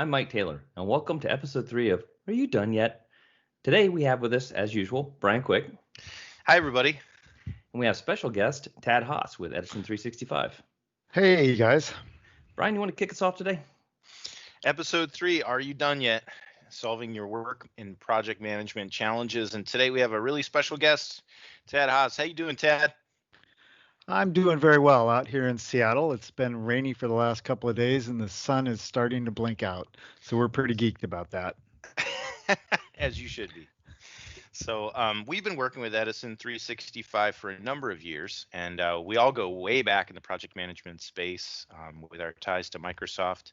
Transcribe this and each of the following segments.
I'm Mike Taylor, and welcome to episode 3 of Are You Done Yet? Today we have with us, as usual, Brian Quick, Hi, everybody. and we have special guest Tad Haas with Edison365. Hey, guys. Brian, you want to kick us off today? Episode 3, Are You Done Yet? Solving your work and project management challenges. And today we have a really special guest, Tad Haas. How you doing, Tad? I'm doing very well out here in Seattle. It's been rainy for the last couple of days, and the sun is starting to blink out. So we're pretty geeked about that. As you should be. So we've been working with Edison365 for a number of years, and we all go way back in the project management space with our ties to Microsoft.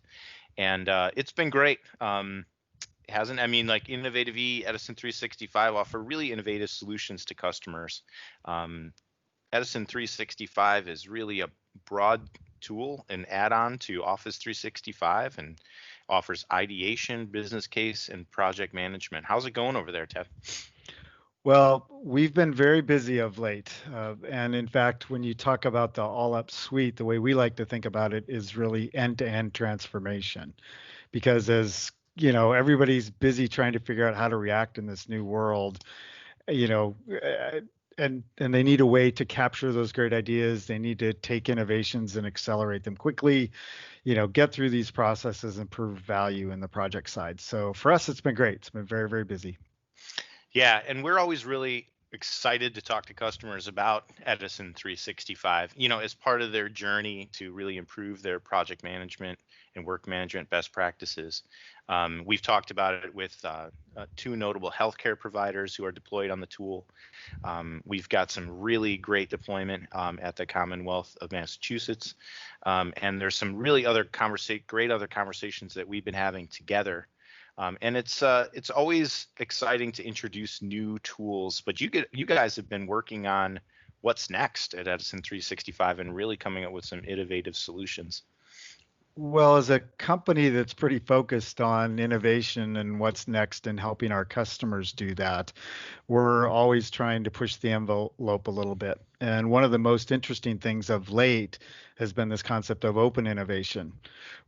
And it's been great. Innovative E, Edison365 offer really innovative solutions to customers. Edison365 is really a broad tool, an add-on to Office 365, and offers ideation, business case, and project management. How's it going over there, Ted? Well, we've been very busy of late. And in fact, when you talk about the all-up suite, the way we like to think about it is really end-to-end transformation. Because as you know, everybody's busy trying to figure out how to react in this new world, and they need a way to capture those great ideas. They need to take innovations and accelerate them quickly, get through these processes and prove value in the project side. So for us, it's been great. It's been very, very busy. Yeah, and we're always really excited to talk to customers about Edison365, as part of their journey to really improve their project management and work management best practices. We've talked about it with two notable healthcare providers who are deployed on the tool. We've got some really great deployment at the Commonwealth of Massachusetts, and there's some really great other conversations that we've been having together. And it's always exciting to introduce new tools, but you guys have been working on what's next at Edison365 and really coming up with some innovative solutions. Well, as a company that's pretty focused on innovation and what's next and helping our customers do that, we're always trying to push the envelope a little bit. And one of the most interesting things of late has been this concept of open innovation,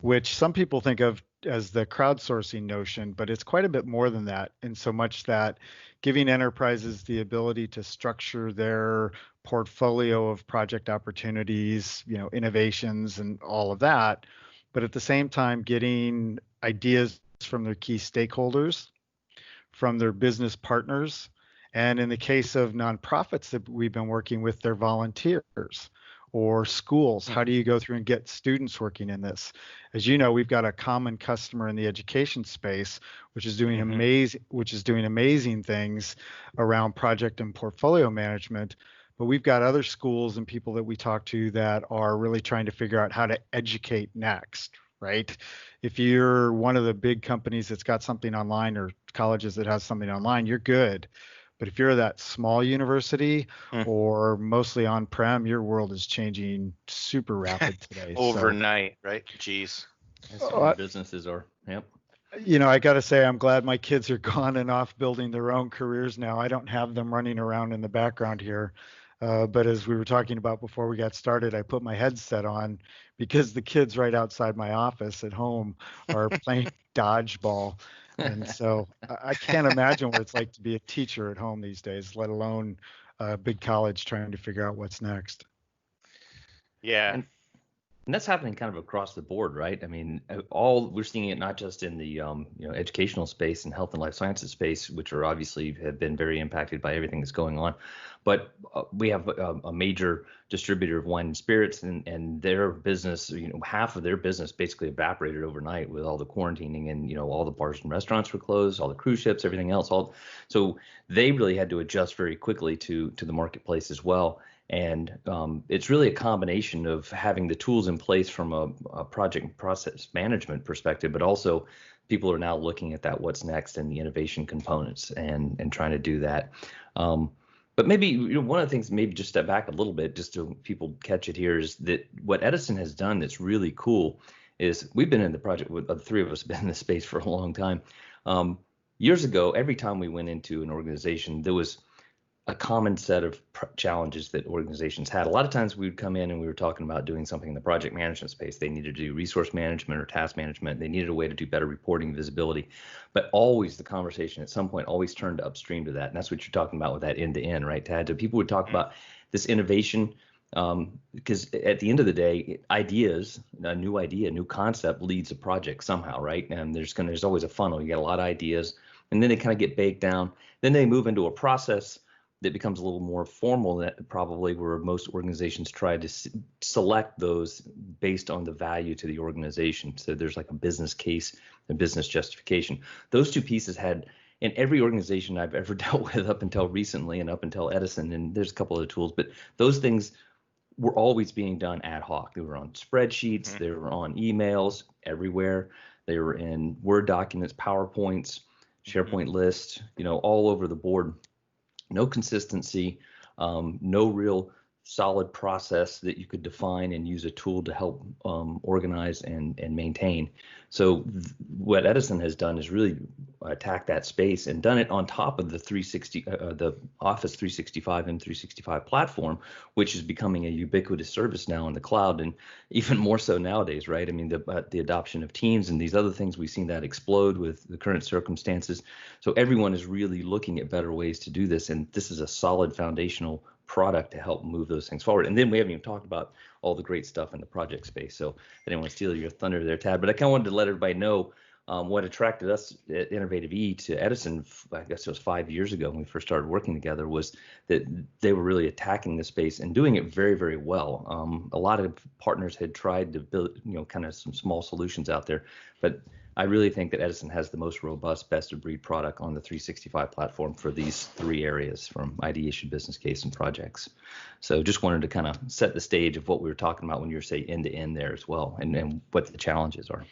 which some people think of as the crowdsourcing notion, but it's quite a bit more than that, in so much that giving enterprises the ability to structure their portfolio of project opportunities, innovations and all of that, but at the same time getting ideas from their key stakeholders, from their business partners, and in the case of nonprofits that we've been working with, their volunteers or schools. How do you go through and get students working in this? As you know, we've got a common customer in the education space, which is doing amazing things around project and portfolio management. But we've got other schools and people that we talk to that are really trying to figure out how to educate next, right? If you're one of the big companies that's got something online or colleges that has something online, you're good. But if you're that small university or mostly on-prem, your world is changing super rapid today. Overnight, right? Jeez. That's what businesses are. Yep. I got to say, I'm glad my kids are gone and off building their own careers now. I don't have them running around in the background here. But as we were talking about before we got started, I put my headset on because the kids right outside my office at home are playing dodgeball. And so I can't imagine what it's like to be a teacher at home these days, let alone a big college trying to figure out what's next. Yeah. And that's happening kind of across the board, right? I mean, we're seeing it not just in the educational space and health and life sciences space, which are obviously have been very impacted by everything that's going on, but we have a major distributor of wine and spirits, and their business, half of their business basically evaporated overnight with all the quarantining, and all the bars and restaurants were closed, all the cruise ships, everything else. So they really had to adjust very quickly to the marketplace as well. And it's really a combination of having the tools in place from a project and process management perspective, but also people are now looking at that what's next and the innovation components and trying to do that. But maybe one of the things, maybe just step back a little bit, just so people catch it here, is that what Edison has done that's really cool is we've been in the project, the three of us have been in this space for a long time. Years ago, every time we went into an organization, there was a common set of challenges that organizations had. A lot of times we would come in and we were talking about doing something in the project management space. They needed to do resource management or task management. They needed a way to do better reporting, visibility. But always the conversation at some point always turned upstream to that. And that's what you're talking about with that end to end, right, Tad? So people would talk about this innovation, because at the end of the day, ideas, a new idea, a new concept leads a project somehow, right? And there's always a funnel. You got a lot of ideas, and then they kind of get baked down. Then they move into a process that becomes a little more formal, that probably where most organizations try to select those based on the value to the organization. So there's like a business case and business justification. Those two pieces had in every organization I've ever dealt with up until recently and up until Edison, and there's a couple of tools, but those things were always being done ad hoc. They were on spreadsheets, they were on emails everywhere. They were in Word documents, PowerPoints, SharePoint lists, all over the board. No consistency, no real solid process that you could define and use a tool to help organize and maintain. So what Edison has done is really attack that space and done it on top of the the Office 365 and 365 platform, which is becoming a ubiquitous service now in the cloud, and even more so nowadays, right? I mean, the adoption of Teams and these other things, we've seen that explode with the current circumstances. So everyone is really looking at better ways to do this, and this is a solid foundational product to help move those things forward. And then we haven't even talked about all the great stuff in the project space. So I didn't want to steal your thunder there, Tad, but I kind of wanted to let everybody know what attracted us at Innovative E to Edison, I guess it was 5 years ago when we first started working together, was that they were really attacking the space and doing it very, very well. A lot of partners had tried to build, kind of some small solutions out there, but I really think that Edison has the most robust, best of breed product on the 365 platform for these three areas, from ideation, business case, and projects. So just wanted to kind of set the stage of what we were talking about when you were saying end to end there as well, and what the challenges are.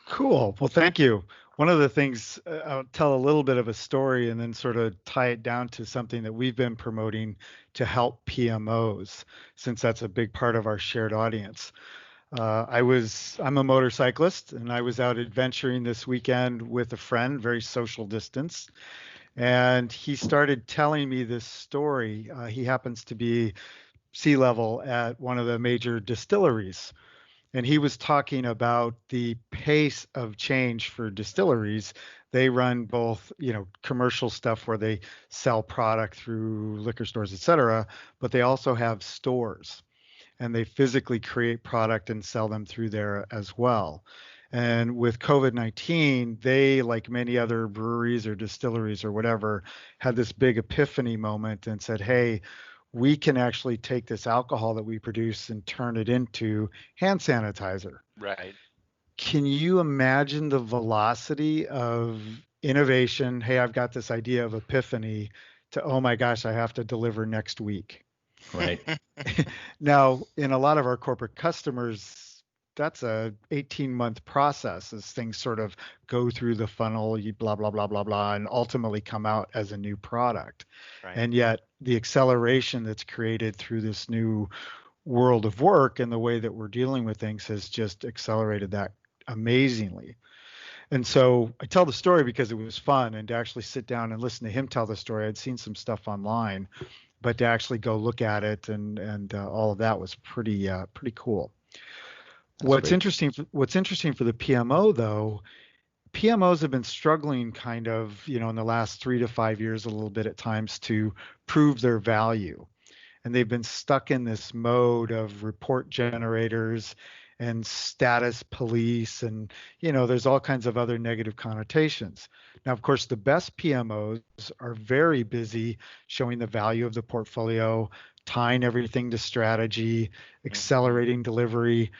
Cool. Well, thank you. One of the things, I'll tell a little bit of a story and then sort of tie it down to something that we've been promoting to help PMOs, since that's a big part of our shared audience. I'm a motorcyclist, and I was out adventuring this weekend with a friend, very social distance. And he started telling me this story. He happens to be C-level at one of the major distilleries. And he was talking about the pace of change for distilleries. They run both, commercial stuff where they sell product through liquor stores, et cetera, but they also have stores, and they physically create product and sell them through there as well. And with COVID-19, they, like many other breweries or distilleries or whatever, had this big epiphany moment and said, hey, we can actually take this alcohol that we produce and turn it into hand sanitizer. Right. Can you imagine the velocity of innovation? Hey, I've got this idea of epiphany, to, oh my gosh, I have to deliver next week. Right. Now, in a lot of our corporate customers, that's a 18-month process as things sort of go through the funnel, you blah, blah, blah, blah, blah, and ultimately come out as a new product. Right. And yet the acceleration that's created through this new world of work and the way that we're dealing with things has just accelerated that amazingly. And so I tell the story because it was fun, and to actually sit down and listen to him tell the story. I'd seen some stuff online, but to actually go look at it and all of that was pretty cool. What's interesting for the PMO, though, PMOs have been struggling kind of, in the last 3 to 5 years a little bit at times to prove their value. And they've been stuck in this mode of report generators and status police, and there's all kinds of other negative connotations. Now, of course, the best PMOs are very busy showing the value of the portfolio, tying everything to strategy, accelerating delivery,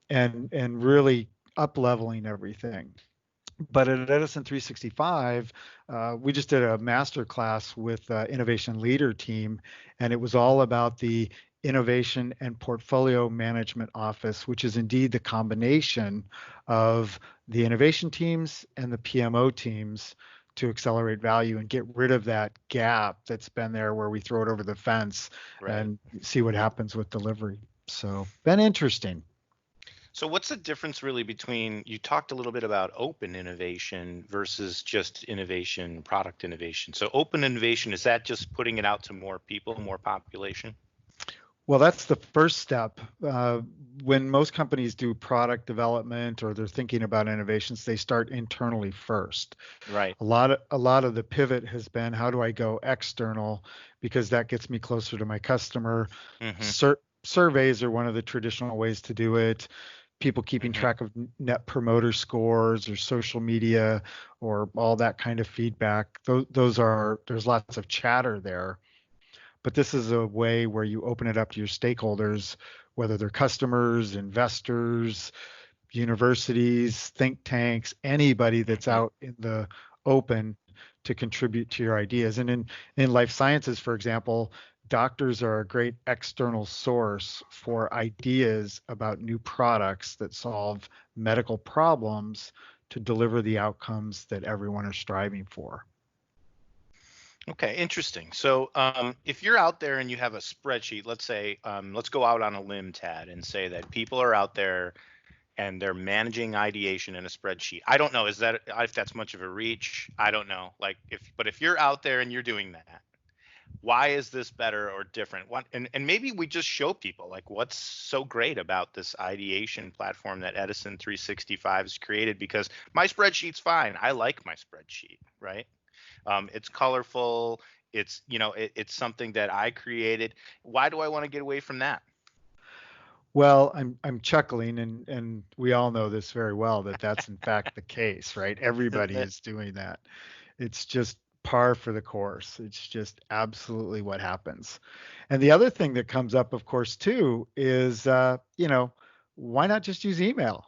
and really up-leveling everything. But at Edison 365, we just did a master class with Innovation Leader team, and it was all about the Innovation and Portfolio Management Office, which is indeed the combination of the innovation teams and the PMO teams to accelerate value and get rid of that gap that's been there where we throw it over the fence and see what happens with delivery. So been interesting. So what's the difference really between, you talked a little bit about open innovation versus just innovation, product innovation. So open innovation, is that just putting it out to more people, more population? Well, that's the first step. When most companies do product development or they're thinking about innovations, they start internally first. Right. A lot of the pivot has been, how do I go external, because that gets me closer to my customer. Mm-hmm. Surveys are one of the traditional ways to do it. People keeping Mm-hmm. track of net promoter scores or social media or all that kind of feedback. There's lots of chatter there, but this is a way where you open it up to your stakeholders, whether they're customers, investors, universities, think tanks, anybody that's Mm-hmm. out in the open to contribute to your ideas. And in life sciences, for example, doctors are a great external source for ideas about new products that solve medical problems to deliver the outcomes that everyone is striving for. Okay, interesting. So if you're out there and you have a spreadsheet, let's say, let's go out on a limb, Tad, and say that people are out there and they're managing ideation in a spreadsheet. I don't know, is that, if that's much of a reach? I don't know. Like, but if you're out there and you're doing that, why is this better or different? And maybe we just show people like what's so great about this ideation platform that Edison365's created, because my spreadsheet's fine. I like my spreadsheet, right? It's colorful. It's, it's something that I created. Why do I want to get away from that? Well, I'm chuckling, and we all know this very well, that that's in fact the case, right? Everybody Isn't it? is doing that. It's just par for the course. It's just absolutely what happens. And the other thing that comes up, of course, too, is why not just use email?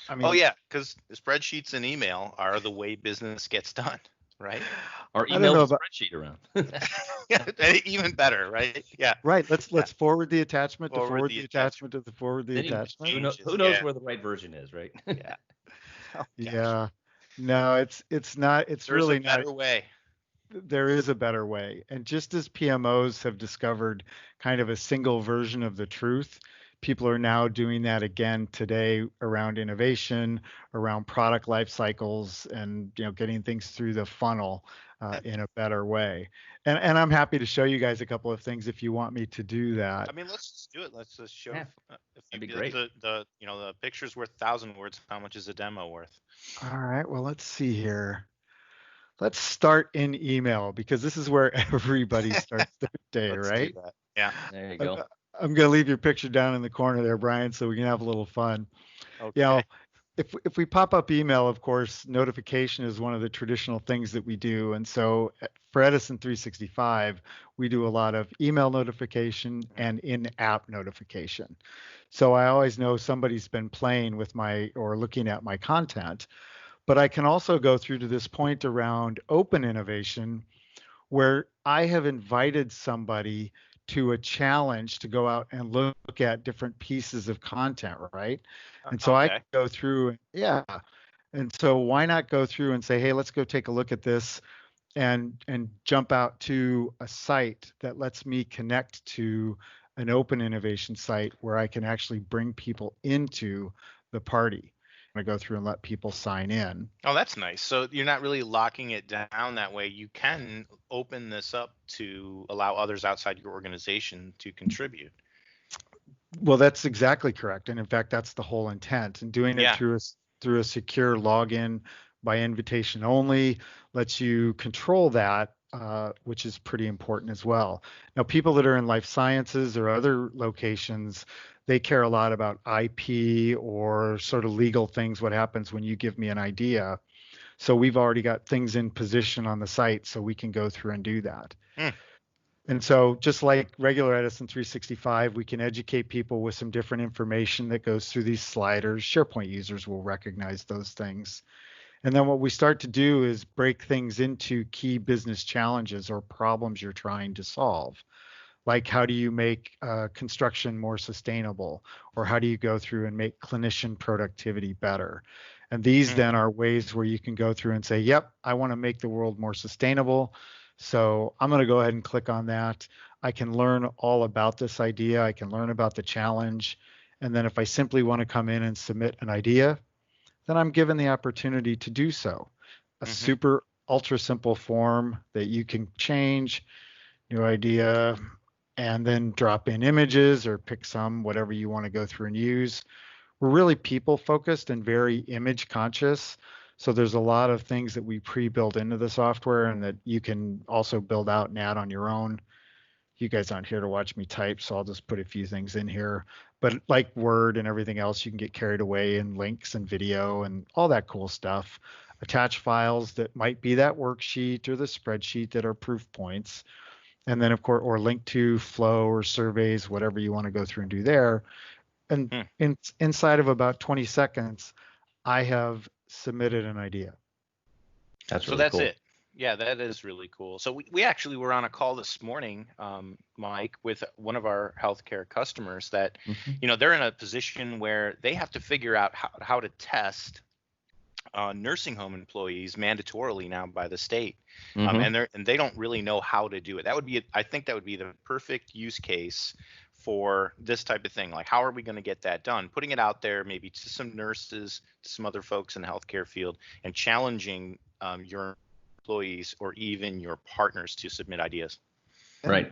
I Oh mean, yeah, because spreadsheets and email are the way business gets done, right? Or I don't email know the about spreadsheet around. Yeah, even better, right? Yeah, right. Let's yeah. let's forward the attachment to Forward forward the the attachment. attachment to the forward the Then you, attachment. Changes. who knows Yeah, where the right version is, right? yeah. Oh gosh, Yeah. No, it's not. It's there's a really not. better way. There is a better way. And just as PMOs have discovered kind of a single version of the truth, people are now doing that again today around innovation, around product life cycles, and getting things through the funnel in a better way. And I'm happy to show you guys a couple of things if you want me to do that. I mean, let's just do it. Let's just show. Yeah, If you that'd be get great. the picture's worth 1,000 words. How much is a demo worth? All right, well, let's see here. Let's start in email because this is where everybody starts their day, Let's do right? that. Yeah. There you I- go. I'm going to leave your picture down in the corner there, Brian, so we can have a little fun. You Okay. know, if we pop up email, of course, notification is one of the traditional things that we do. And so for Edison 365, we do a lot of email notification Mm. and in-app notification. So I always know somebody's been playing with or looking at my content, but I can also go through to this point around open innovation where I have invited somebody to a challenge to go out and look at different pieces of content, right? And so I Okay. go through, yeah. And so why not go through and say, hey, let's go take a look at this and jump out to a site that lets me connect to an open innovation site where I can actually bring people into the party. I go through and let people sign in. Oh, that's nice. So you're not really locking it down that way. You can open this up to allow others outside your organization to contribute. Well, that's exactly correct. And in fact, that's the whole intent. And doing it Yeah. through a secure login by invitation only lets you control that, which is pretty important as well. Now, people that are in life sciences or other locations, they care a lot about IP or sort of legal things, what happens when you give me an idea. So we've already got things in position on the site so we can go through and do that. Hmm. And so just like regular Edison 365, we can educate people with some different information that goes through these sliders. SharePoint users will recognize those things. And then what we start to do is break things into key business challenges or problems you're trying to solve. Like how do you make construction more sustainable? Or how do you go through and make clinician productivity better? And these Hmm. then are ways where you can go through and say, yep, I want to make the world more sustainable. So I'm going to go ahead and click on that. I can learn all about this idea. I can learn about the challenge. And then if I simply want to come in and submit an idea, then I'm given the opportunity to do so. A super ultra simple form that you can change, new idea, and then drop in images or pick some, whatever you want to go through and use. We're really people focused and very image conscious. So there's a lot of things that we pre-built into the software and that you can also build out and add on your own. You guys aren't here to watch me type, so I'll just put a few things in here. But like Word and everything else, you can get carried away in links and video and all that cool stuff. Attach files that might be that worksheet or the spreadsheet that are proof points. And then, of course, or link to flow or surveys, whatever you want to go through and do there. And inside of about 20 seconds, I have submitted an idea. So that's it. Yeah, that is really cool. So we actually were on a call this morning, Mike, with one of our healthcare customers that, they're in a position where they have to figure out how to test nursing home employees mandatorily now by the state, and they don't really know how to do it. I think that would be the perfect use case for this type of thing. Like, how are we going to get that done? Putting it out there, maybe to some nurses, to some other folks in the healthcare field, and challenging your employees or even your partners to submit ideas. Right.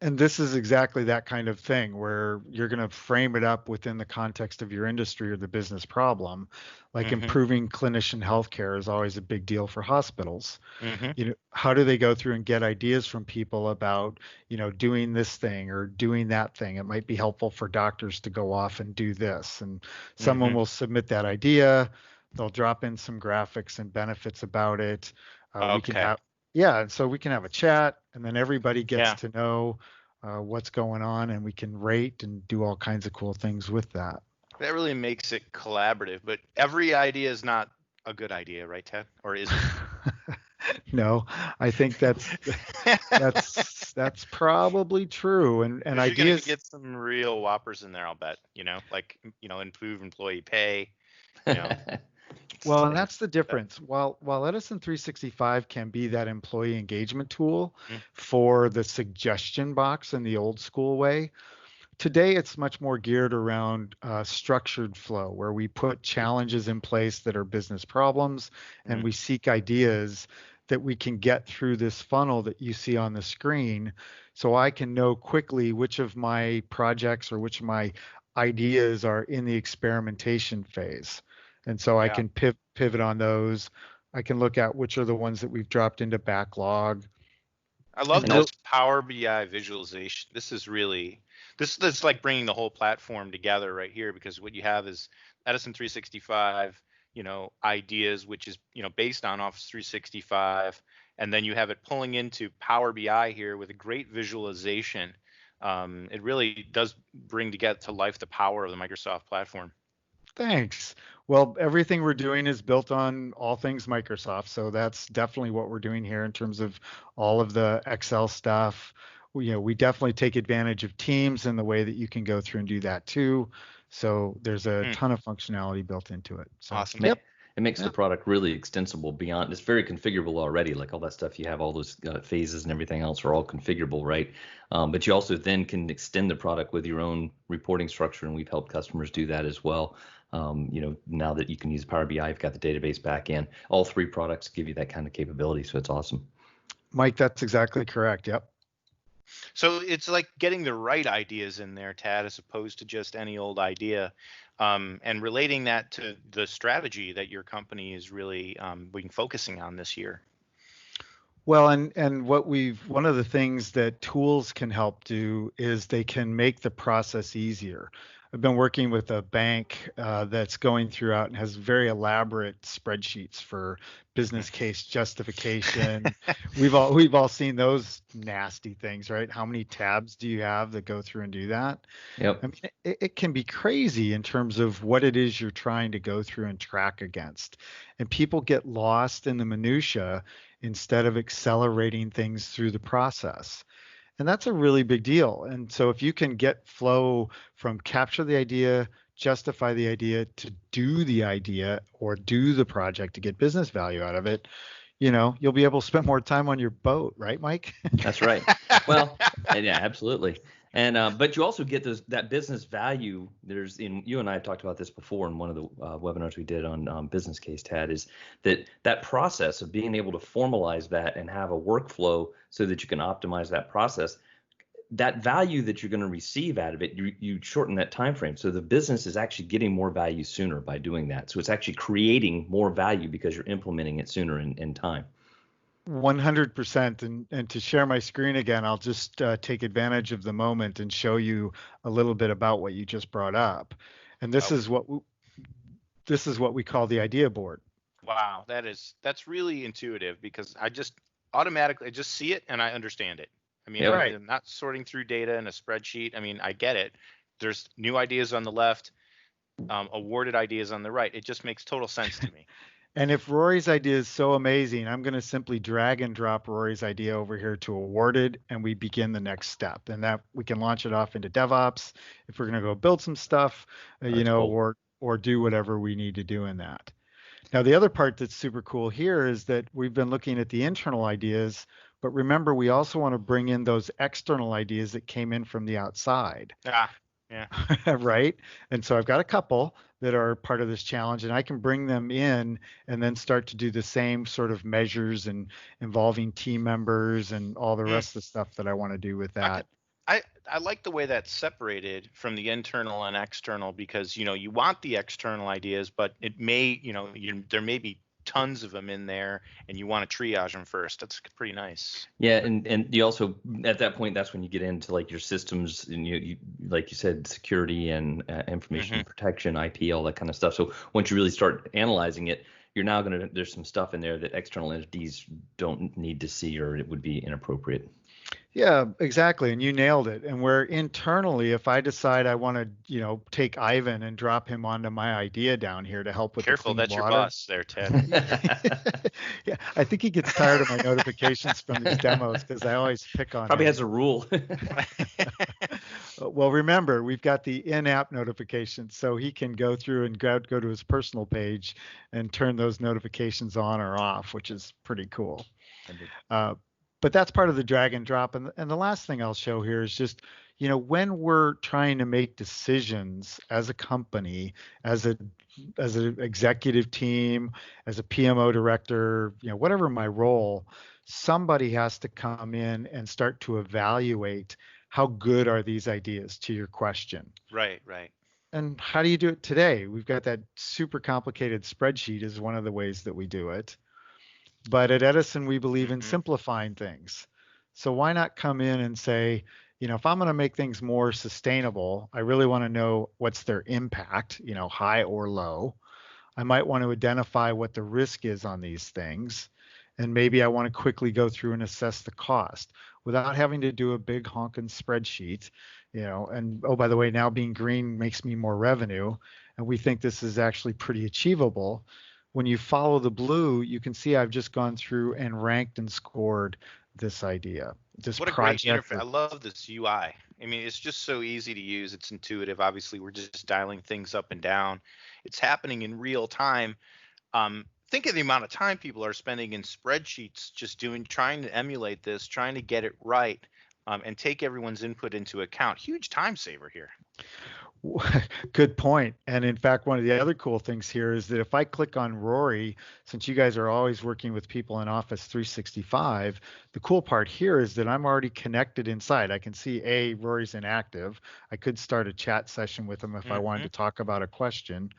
And this is exactly that kind of thing where you're going to frame it up within the context of your industry or the business problem. Like improving clinician healthcare is always a big deal for hospitals. How do they go through and get ideas from people about, doing this thing or doing that thing? It might be helpful for doctors to go off and do this. And someone will submit that idea. They'll drop in some graphics and benefits about it. We can have so we can have a chat, and then everybody gets to know what's going on, and we can rate and do all kinds of cool things with that. That really makes it collaborative, but every idea is not a good idea, right, Ted? Or is it? No, I think that's probably true. And ideas, you're gonna get some real whoppers in there, I'll bet. Like improve employee pay. Well, and that's the difference. While edison365 can be that employee engagement tool for the suggestion box in the old school way, today it's much more geared around structured flow, where we put challenges in place that are business problems, and we seek ideas that we can get through this funnel that you see on the screen, so I can know quickly which of my projects or which of my ideas are in the experimentation phase. And so I can pivot on those. I can look at which are the ones that we've dropped into backlog. I love this Power BI visualization. This is like bringing the whole platform together right here, because what you have is Edison 365, ideas, which is, based on Office 365. And then you have it pulling into Power BI here with a great visualization. It really does bring to life the power of the Microsoft platform. Thanks. Well, everything we're doing is built on all things Microsoft. So that's definitely what we're doing here in terms of all of the Excel stuff. We definitely take advantage of Teams in the way that you can go through and do that too. So there's a ton of functionality built into it. So, awesome. Yep. It makes the product really extensible beyond. It's very configurable already. Like all that stuff you have, all those phases and everything else are all configurable, right? But you also then can extend the product with your own reporting structure, and we've helped customers do that as well. Now that you can use Power BI, you've got the database back in. All three products give you that kind of capability, so it's awesome. Mike, that's exactly correct. Yep. So it's like getting the right ideas in there, Tad, as opposed to just any old idea, and relating that to the strategy that your company is really been focusing on this year. Well, and one of the things that tools can help do is they can make the process easier. I've been working with a bank that's going throughout and has very elaborate spreadsheets for business case justification. We've all seen those nasty things, right? How many tabs do you have that go through and do that? Yep. I mean, it can be crazy in terms of what it is you're trying to go through and track against. And people get lost in the minutia instead of accelerating things through the process. And that's a really big deal. And so if you can get flow from capture the idea, justify the idea, to do the idea or do the project to get business value out of it, you'll be able to spend more time on your boat, right, Mike? That's right. Well, yeah, absolutely. And but you also get that business value. You and I have talked about this before in one of the webinars we did on business case, Tad, is that process of being able to formalize that and have a workflow so that you can optimize that process. That value that you're going to receive out of it, you shorten that time frame. So the business is actually getting more value sooner by doing that. So it's actually creating more value because you're implementing it sooner in time. 100%. And to share my screen again, I'll just take advantage of the moment and show you a little bit about what you just brought up. And this is what we call the idea board. Wow, that's really intuitive, because I just automatically see it and I understand it. I mean, I'm not sorting through data in a spreadsheet. I mean, I get it. There's new ideas on the left, awarded ideas on the right. It just makes total sense to me. And if Rory's idea is so amazing, I'm going to simply drag and drop Rory's idea over here to awarded, and we begin the next step. And that we can launch it off into DevOps if we're going to go build some stuff, cool. or do whatever we need to do in that. Now, the other part that's super cool here is that we've been looking at the internal ideas, but remember, we also want to bring in those external ideas that came in from the outside. Yeah. Right. And so I've got a couple that are part of this challenge, and I can bring them in and then start to do the same sort of measures and involving team members and all the rest of the stuff that I want to do with that. I like the way that's separated from the internal and external, because, you want the external ideas, but it may, there may be tons of them in there and you want to triage them first. That's pretty nice. Yeah. And you also, at that point, that's when you get into like your systems and you like you said, security and information protection, IP, all that kind of stuff. So once you really start analyzing it, you're now there's some stuff in there that external entities don't need to see, or it would be inappropriate. Yeah, exactly. And you nailed it. And where internally, if I decide I want to, take Ivan and drop him onto my idea down here to help with Careful, the clean that's water. Your boss there, Ted. Yeah, I think he gets tired of my notifications from these demos because I always pick on Probably him. has a rule. Well, remember, we've got the in-app notifications, so he can go through and go to his personal page and turn those notifications on or off, which is pretty cool. But that's part of the drag and drop. And the last thing I'll show here is just, when we're trying to make decisions as a company, as an executive team, as a PMO director, whatever my role, somebody has to come in and start to evaluate how good are these ideas, to your question. Right. And how do you do it today? We've got that super complicated spreadsheet is one of the ways that we do it. But at Edison, we believe in simplifying things. So why not come in and say, if I'm going to make things more sustainable, I really want to know what's their impact, high or low. I might want to identify what the risk is on these things. And maybe I want to quickly go through and assess the cost without having to do a big honking spreadsheet, and oh, by the way, now being green makes me more revenue. And we think this is actually pretty achievable. When you follow the blue, you can see I've just gone through and ranked and scored this idea. What a great interface. I love this UI. I mean, it's just so easy to use. It's intuitive. Obviously, we're just dialing things up and down. It's happening in real time. Think of the amount of time people are spending in spreadsheets just trying to emulate this, trying to get it right, and take everyone's input into account. Huge time saver here. Good point. And in fact, one of the other cool things here is that if I click on Rory, since you guys are always working with people in Office 365, the cool part here is that I'm already connected inside. I can see, Rory's inactive. I could start a chat session with him if I wanted to talk about a question,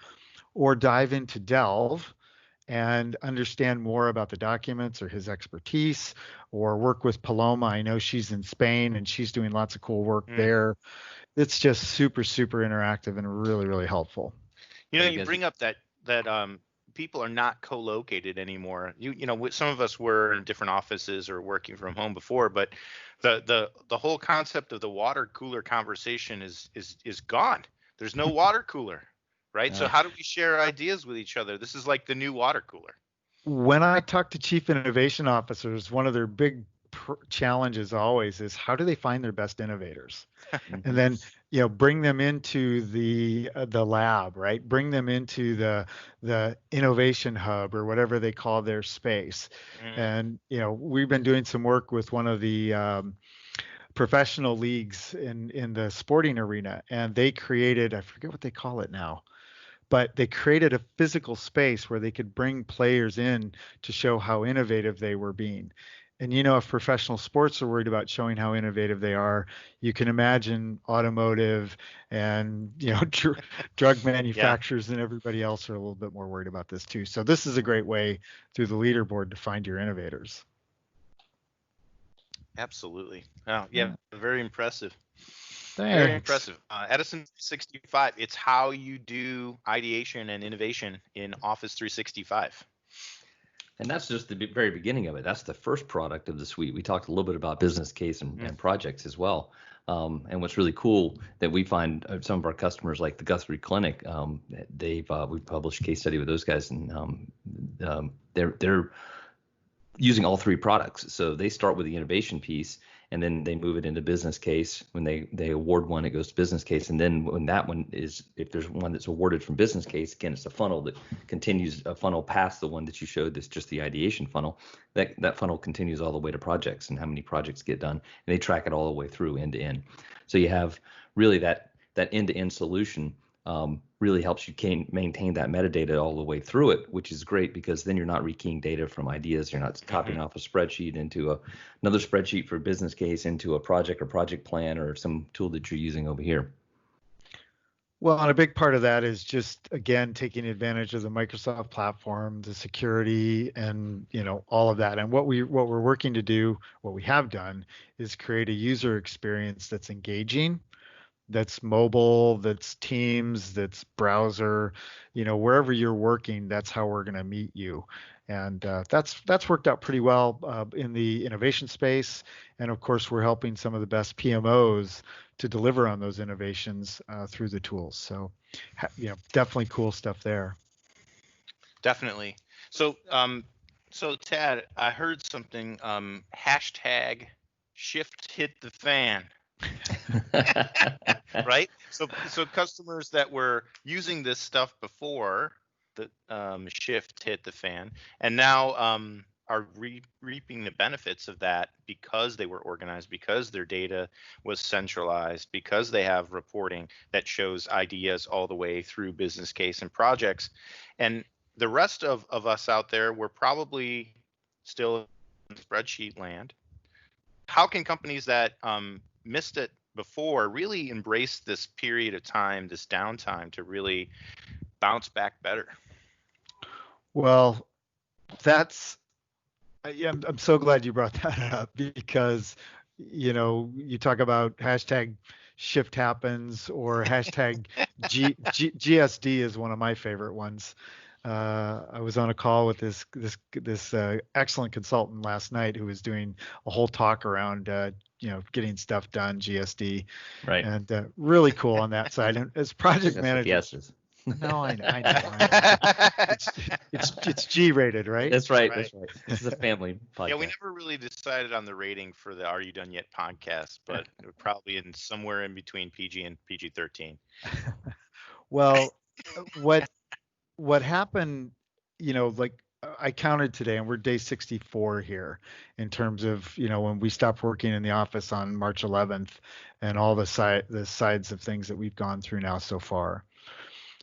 or dive into Delve and understand more about the documents or his expertise, or work with Paloma. I know she's in Spain and she's doing lots of cool work there. It's just super, super interactive and really, really helpful. You bring up that people are not co-located anymore. Some of us were in different offices or working from home before, but the whole concept of the water cooler conversation is gone. There's no water cooler, right? So how do we share ideas with each other? This is like the new water cooler. When I talk to chief innovation officers, one of their big challenges always is how do they find their best innovators, and then bring them into the lab, right? Bring them into the innovation hub or whatever they call their space. And we've been doing some work with one of the professional leagues in the sporting arena, and they created, I forget what they call it now, but they created a physical space where they could bring players in to show how innovative they were being. And if professional sports are worried about showing how innovative they are, you can imagine automotive and drug Yeah, manufacturers and everybody else are a little bit more worried about this too. So this is a great way through the leaderboard to find your innovators. absolutely. Oh, yeah, Yeah, very impressive. Very thanks. impressive. Edison 365, it's how you do ideation and innovation in Office 365. And that's just the very beginning of it. That's the first product of the suite. We talked a little bit about business case and projects as well. And what's really cool that we find some of our customers, like the Guthrie Clinic, we published a case study with those guys, and they're using all three products. So they start with the innovation piece, and then they move it into business case. When they award one, it goes to business case. And then when that one is, if there's one that's awarded from business case, again, it's a funnel that continues a funnel past the one that you showed that's just the ideation funnel. That funnel continues all the way to projects and how many projects get done. And they track it all the way through end to end. So you have really that end-to-end solution really helps you maintain that metadata all the way through it, which is great because then you're not rekeying data from ideas. You're not copying off a spreadsheet into another spreadsheet for a business case into a project or project plan or some tool that you're using over here. Well, and a big part of that is just, again, taking advantage of the Microsoft platform, the security, and all of that. And what we're working to do, what we have done, is create a user experience that's engaging, that's mobile, that's Teams, that's browser, wherever you're working, that's how we're going to meet you. And that's worked out pretty well in the innovation space. And of course, we're helping some of the best PMOs to deliver on those innovations through the tools. So, definitely cool stuff there. Definitely. So, so Tad, I heard something. Hashtag shift hit the fan. Right? So customers that were using this stuff before the shift hit the fan, and now are reaping the benefits of that because they were organized, because their data was centralized, because they have reporting that shows ideas all the way through business case and projects. And the rest of us out there, we're probably still in spreadsheet land. How can companies that missed it before really embrace this period of time, this downtime, to really bounce back better? Well, I'm so glad you brought that up because, you talk about hashtag shift happens or hashtag GSD is one of my favorite ones. I was on a call with this excellent consultant last night who was doing a whole talk around getting stuff done, GSD, Right. and really cool on that side. And as project manager, Yeses. no, I know. It's G-rated, right? That's right. That's right. This is a family podcast. Yeah, we never really decided on the rating for the Are You Done Yet podcast, but we're probably in somewhere in between PG and PG-13. Well, what happened, like I counted today, and we're day 64 here in terms of, when we stopped working in the office on March 11th and all the sides of things that we've gone through now so far.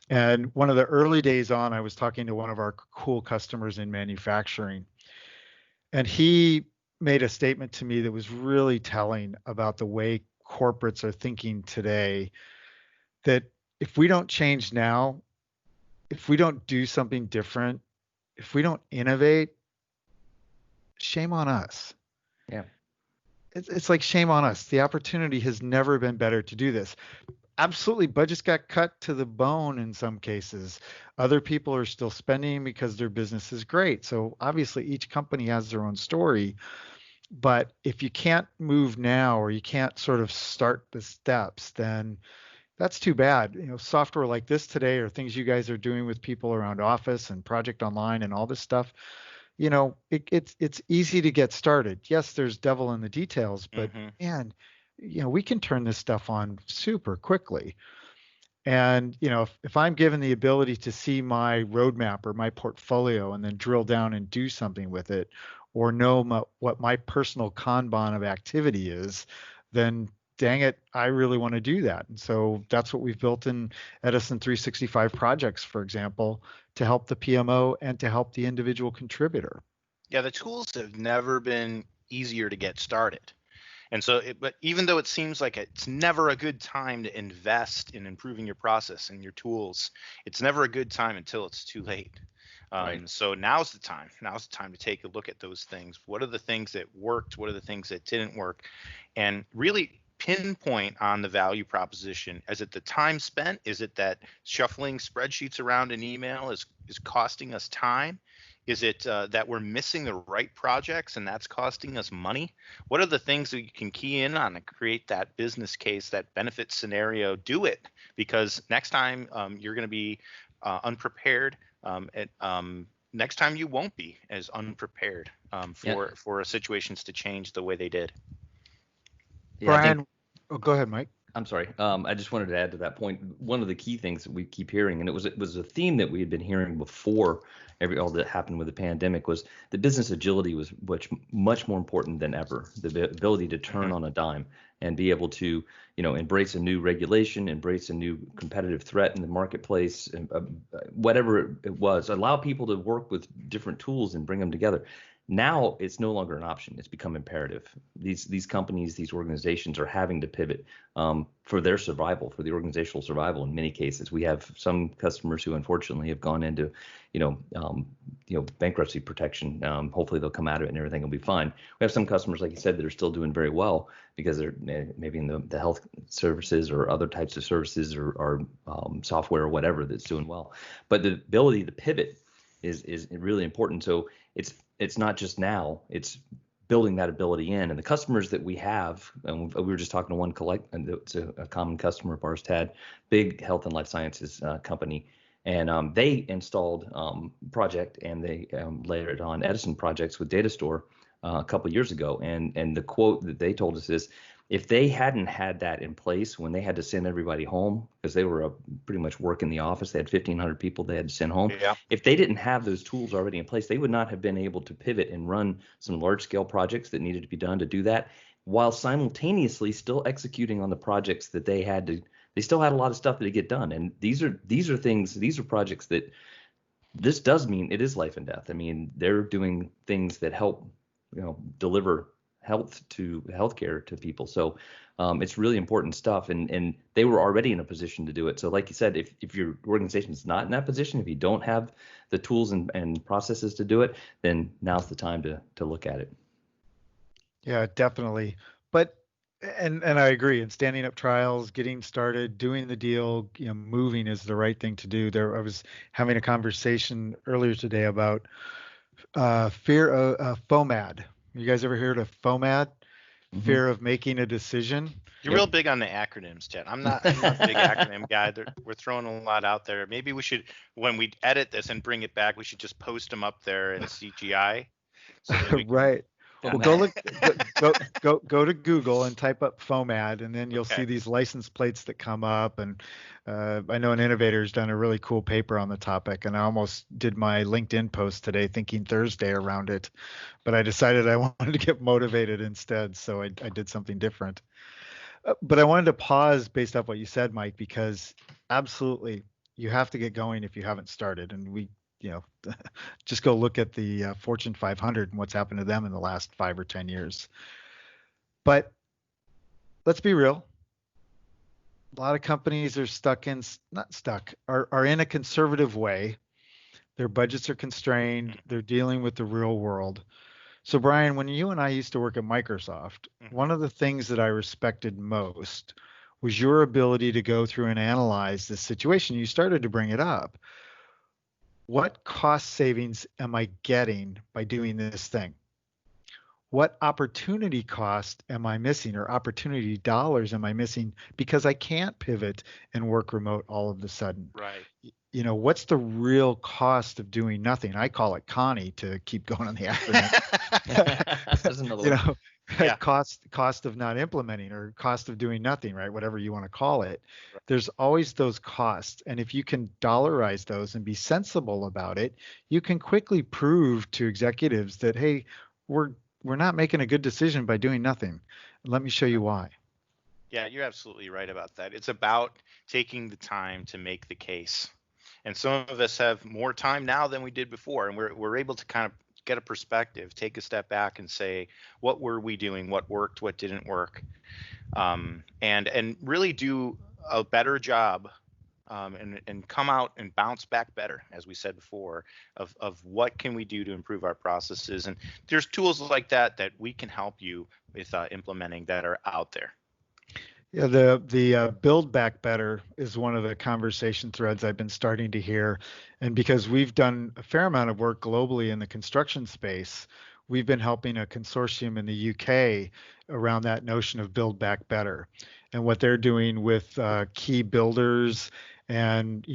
And one of the early days on, I was talking to one of our cool customers in manufacturing, and he made a statement to me that was really telling about the way corporates are thinking today, that if we don't change now, if we don't do something different, if we don't innovate, shame on us. Yeah. It's like shame on us. The opportunity has never been better to do this. Absolutely, budgets got cut to the bone in some cases. Other people are still spending because their business is great. So obviously each company has their own story. But if you can't move now or you can't sort of start the steps, then that's too bad. Software like this today or things you guys are doing with people around Office and Project Online and all this stuff, it's easy to get started. Yes, there's devil in the details, but man, we can turn this stuff on super quickly. And, if I'm given the ability to see my roadmap or my portfolio and then drill down and do something with it, or know what my personal Kanban of activity is, then dang it, I really want to do that. And so that's what we've built in Edison 365 projects, for example, to help the PMO and to help the individual contributor. Yeah, the tools have never been easier to get started. And so, but even though it seems like it's never a good time to invest in improving your process and your tools, it's never a good time until it's too late. Right. So now's the time. Now's the time to take a look at those things. What are the things that worked? What are the things that didn't work? And really pinpoint on the value proposition. Is it the time spent? Is it that shuffling spreadsheets around an email is costing us time? Is it that we're missing the right projects and that's costing us money? What are the things that you can key in on and create that business case, that benefit scenario? Do it, because next time you're going to be unprepared. Next time you won't be as unprepared for situations to change the way they did. Yeah, Brian, go ahead, Mike. I'm sorry. I just wanted to add to that point. One of the key things that we keep hearing, and it was a theme that we had been hearing before all that happened with the pandemic, was that business agility was much more important than ever. The ability to turn on a dime and be able to, embrace a new regulation, embrace a new competitive threat in the marketplace, whatever it was, allow people to work with different tools and bring them together. Now it's no longer an option. It's become imperative. These companies, these organizations are having to pivot for their survival, for the organizational survival. In many cases, we have some customers who unfortunately have gone into, bankruptcy protection. Hopefully they'll come out of it and everything will be fine. We have some customers, like you said, that are still doing very well because they're maybe in the health services or other types of services or software or whatever that's doing well. But the ability to pivot is really important. So it's not just now, it's building that ability in. And the customers that we have, and we were just talking to one it's a common customer of ours, Tad, big health and life sciences company. And they installed Project, and they layered on Edison projects with Data Store a couple of years ago. And the quote that they told us is, if they hadn't had that in place when they had to send everybody home, because they were pretty much work in the office, they had 1,500 people they had to send home. Yeah. If they didn't have those tools already in place, they would not have been able to pivot and run some large scale projects that needed to be done to do that, while simultaneously still executing on the projects that they had to. They still had a lot of stuff to get done. And these are projects that this does mean it is life and death. I mean, they're doing things that help, deliver healthcare to people. So it's really important stuff. And they were already in a position to do it. So like you said, if your organization is not in that position, if you don't have the tools and processes to do it, then now's the time to look at it. Yeah, definitely. But and I agree. And standing up trials, getting started, doing the deal, moving is the right thing to do. I was having a conversation earlier today about fear of FOMAD. You guys ever heard of FOMAD? Mm-hmm. Fear of making a decision. You're real big on the acronyms, Ted. I'm not a big acronym guy. We're throwing a lot out there. Maybe we should, when we edit this and bring it back, we should just post them up there in CGI. So right. Well, go to Google and type up FOMAD, and then you'll see these license plates that come up. And I know an innovator has done a really cool paper on the topic, and I almost did my LinkedIn post today thinking Thursday around it, but I decided I wanted to get motivated instead, so I did something different. But I wanted to pause based off what you said, Mike, because absolutely you have to get going if you haven't started. And just go look at the Fortune 500 and what's happened to them in the last 5 or 10 years. But let's be real. A lot of companies are are in a conservative way. Their budgets are constrained. They're dealing with the real world. So Brian, when you and I used to work at Microsoft, one of the things that I respected most was your ability to go through and analyze this situation. You started to bring it up. What cost savings am I getting by doing this thing? What opportunity cost am I missing, or opportunity dollars am I missing because I can't pivot and work remote all of a sudden? Right. What's the real cost of doing nothing? I call it Connie to keep going on the acronym. That's another one. Cost of not implementing, or cost of doing nothing, right? Whatever you want to call it. Right. There's always those costs. And if you can dollarize those and be sensible about it, you can quickly prove to executives that, hey, we're not making a good decision by doing nothing. Let me show you why. Yeah, you're absolutely right about that. It's about taking the time to make the case. And some of us have more time now than we did before, and we're able to kind of get a perspective, take a step back, and say, what were we doing? What worked? What didn't work? And really do a better job, and come out and bounce back better, as we said before, of what can we do to improve our processes. And there's tools like that we can help you with implementing that are out there. Yeah, the build back better is one of the conversation threads I've been starting to hear, and because we've done a fair amount of work globally in the construction space, we've been helping a consortium in the UK around that notion of build back better, and what they're doing with key builders and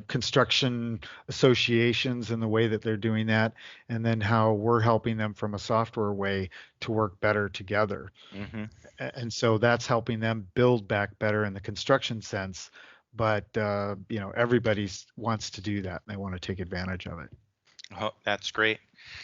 construction associations and the way that they're doing that, and then how we're helping them from a software way to work better together. Mm-hmm. And so that's helping them build back better in the construction sense. But everybody wants to do that. And they want to take advantage of it. Oh, that's great.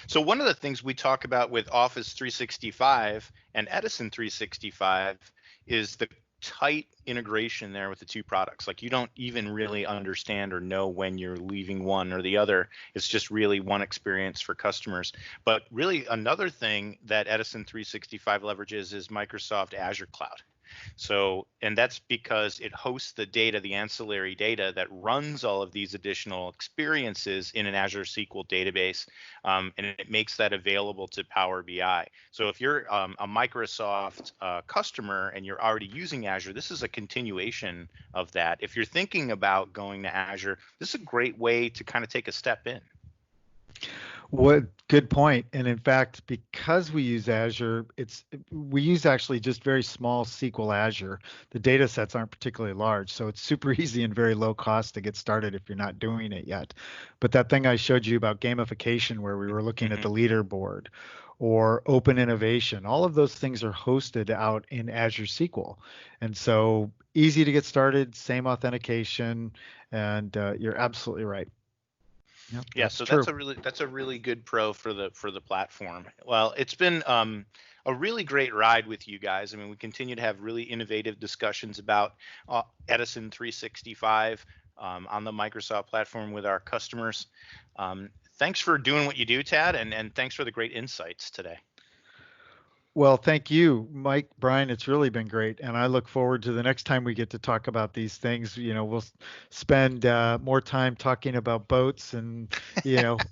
So one of the things we talk about with Office 365 and Edison 365 is the tight integration there with the two products. Like, you don't even really understand or know when you're leaving one or the other. It's just really one experience for customers. But really, another thing that Edison 365 leverages is Microsoft Azure Cloud. So, and that's because it hosts the data, the ancillary data that runs all of these additional experiences in an Azure SQL database, and it makes that available to Power BI. So if you're a Microsoft customer and you're already using Azure, this is a continuation of that. If you're thinking about going to Azure, this is a great way to kind of take a step in. What good point. And in fact, because we use Azure, we use actually just very small SQL Azure. The data sets aren't particularly large, so it's super easy and very low cost to get started if you're not doing it yet. But that thing I showed you about gamification, where we were looking at the leaderboard, or open innovation, all of those things are hosted out in Azure SQL. And so easy to get started, same authentication, and you're absolutely right. Yep, Yeah, so true. that's a really good pro for the platform. Well, it's been a really great ride with you guys. I mean, we continue to have really innovative discussions about Edison 365 on the Microsoft platform with our customers. Thanks for doing what you do, Tad, and thanks for the great insights today. Well, thank you, Mike, Brian. It's really been great, and I look forward to the next time we get to talk about these things. We'll spend more time talking about boats and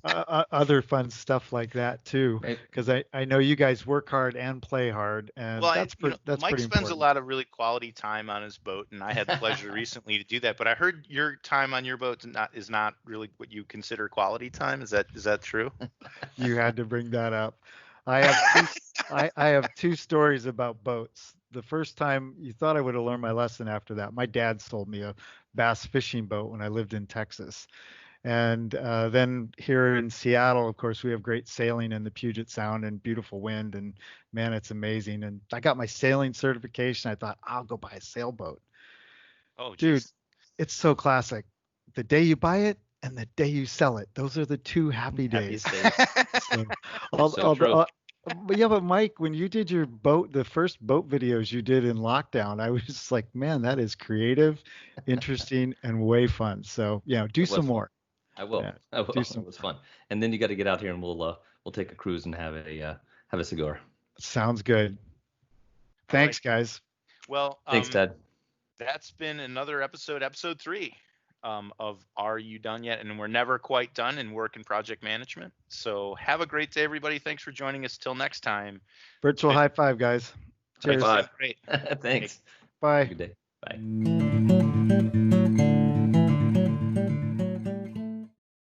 other fun stuff like that too, because I know you guys work hard and play hard, and well, that's Mike pretty spends important. a lot of really quality time on his boat, and I had the pleasure recently to do that. But I heard your time on your boat is not really what you consider quality time. Is that true? You had to bring that up. I have two stories about boats. The first time, you thought I would have learned my lesson after that. My dad sold me a bass fishing boat when I lived in Texas. And then here in Seattle, of course, we have great sailing in the Puget Sound and beautiful wind. And man, it's amazing. And I got my sailing certification. I thought, I'll go buy a sailboat. Oh, Dude, geez. it's so classic. The day you buy it and the day you sell it, those are the two happy days. So, So true. but yeah, but Mike, when you did the first boat videos you did in lockdown, I was just like, man, that is creative, interesting, and way fun. So yeah, do some more. I will. Yeah, I will. do It some. was fun. And then you got to get out here and we'll take a cruise and have a cigar. Sounds good. Thanks, guys. Well, thanks, Ted. That's been another episode 3 of Are You Done Yet? And we're never quite done in work and project management. So have a great day, everybody. Thanks for joining us. Till next time. Virtual high five, guys. Cheers. High five. Great. Thanks. Bye. Good day. Bye.